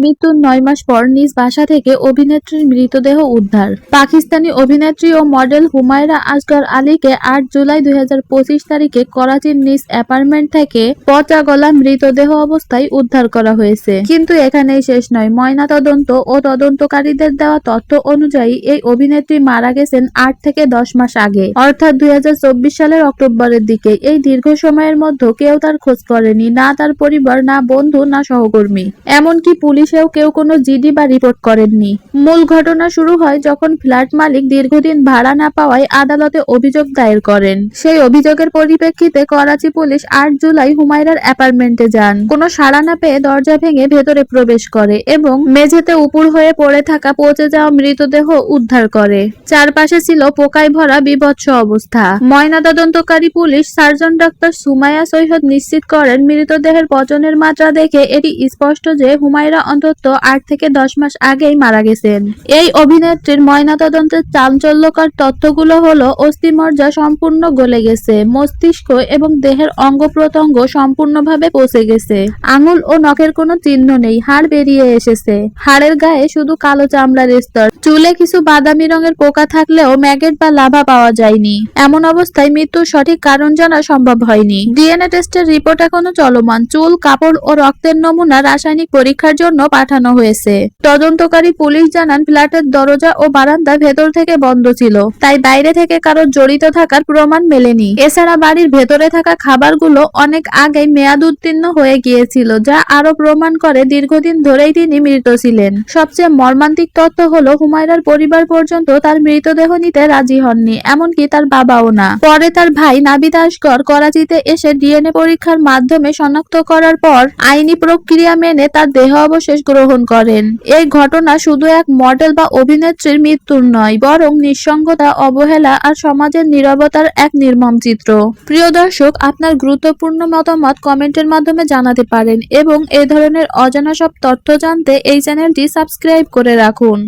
মৃত্যুর 9 মাস পর নিজ বাসা থেকে অভিনেত্রীর মৃতদেহ উদ্ধার। পাকিস্তানি অভিনেত্রী ও মডেল হুমায়রা আসগর আলীকে 8 জুলাই 2025 তারিখে করাচির নিজ অ্যাপার্টমেন্ট থেকে পচা গলা মৃতদেহ অবস্থায় উদ্ধার করা হয়েছে। কিন্তু এখানেই শেষ নয়। ময়নাতদন্ত ও তদন্তকারীদের দেওয়া তথ্য অনুযায়ী এই অভিনেত্রী মারা গেছেন 8 থেকে 10 মাস আগে, অর্থাৎ 2024 সালের অক্টোবরের দিকে। এই দীর্ঘ সময়ের মধ্যে কেউ তার খোঁজ করেনি, না তার পরিবার, না বন্ধু, না সহকর্মী। এমনকি পুলিশেও কেউ কোনো জিডি বা রিপোর্ট করেননি। মূল ঘটনা শুরু হয় যখন ফ্ল্যাট মালিক দীর্ঘদিন ভাড়া না পাওয়ায় আদালতে অভিযোগ দায়ের করেন। সেই অভিযোগের পরিপ্রেক্ষিতে করাচি পুলিশ 8 জুলাই হুমায়রার অ্যাপার্টমেন্টে যান। কোনো সাড়া না পেয়ে দরজা ভেঙে ভেতরে প্রবেশ করে এবং মেঝেতে উপুড় হয়ে পড়ে থাকা পচে যাওয়া মৃতদেহ উদ্ধার করে। চারপাশে ছিল পোকায় ভরা বিভৎস অবস্থা। ময়নাতদন্তকারী police surgeon doctor Sumaiya Syed নিশ্চিত করেন, মৃতদেহের পচনের মাত্রা দেখে এটি স্পষ্ট যে হুমায়রা অন্তত 8 থেকে 10 মাস আগেই মারা গেছেন। এই অভিনেত্রীর ময়নাতদন্তের চাঞ্চল্যকর তথ্যগুলো হলো: অস্থিমজ্জা সম্পূর্ণ গলে গেছে, মস্তিষ্ক এবং দেহের অঙ্গ প্রত্যঙ্গ সম্পূর্ণভাবে পচে গেছে, আঙুল ও নখের কোনো চিহ্ন নেই, হাড় বেরিয়ে এসেছে, হাড়ের গায়ে শুধু কালো চামড়ার স্তর, চুলে কিছু বাদামি রঙের পোকা থাকলেও ম্যাগেট বা লাভা পাওয়া যায়নি। এমন অবস্থায় মৃত্যুর সঠিক কারণ জানা সম্ভব হয়নি। ডিএনএ টেস্টের রিপোর্ট এখনো চলমান। চুল, কাপড় ও রক্তের নমুনা রাসায়নিক পরীক্ষার জন্য পাঠানো হয়েছে। তদন্তকারী পুলিশ জানান, ফ্ল্যাটের দরজা ও বারান্দা ভেতর থেকে বন্ধ ছিল, তাই বাইরে থেকে কারো জড়িত থাকার প্রমাণ মেলেনি। এছাড়া বাড়ির ভেতরে থাকা খাবারগুলো অনেক আগেই মেয়াদ উত্তীর্ণ হয়ে গিয়েছিল, যা আরো প্রমাণ করে দীর্ঘদিন ধরেই তিনি মৃত ছিলেন। সবচেয়ে মর্মান্তিক তথ্য হলো, হুমায়রার পরিবার পর্যন্ত তার মৃতদেহ নিতে রাজি হননি, এমনকি তার বাবাও না। পরে তার ভাই নাবিদ আসগর করাচিতে এসে ডিএনএ পরীক্ষার মাধ্যমে শনাক্ত করার পর আইনি প্রক্রিয়া মেনে তার দেহ অবশেষ গ্রহণ করেন। এই ঘটনা শুধু এক মডেল বা অভিনেত্রীর মৃত্যুর নয়, বরং নিঃসঙ্গতা, অবহেলা আর সমাজের নীরবতার এক নির্মম চিত্র। প্রিয় দর্শক, আপনার গুরুত্বপূর্ণ মতামত কমেন্টের মাধ্যমে জানাতে পারেন এবং এই ধরনের অজানা সব তথ্য জানতে এই চ্যানেলটি সাবস্ক্রাইব করে রাখুন।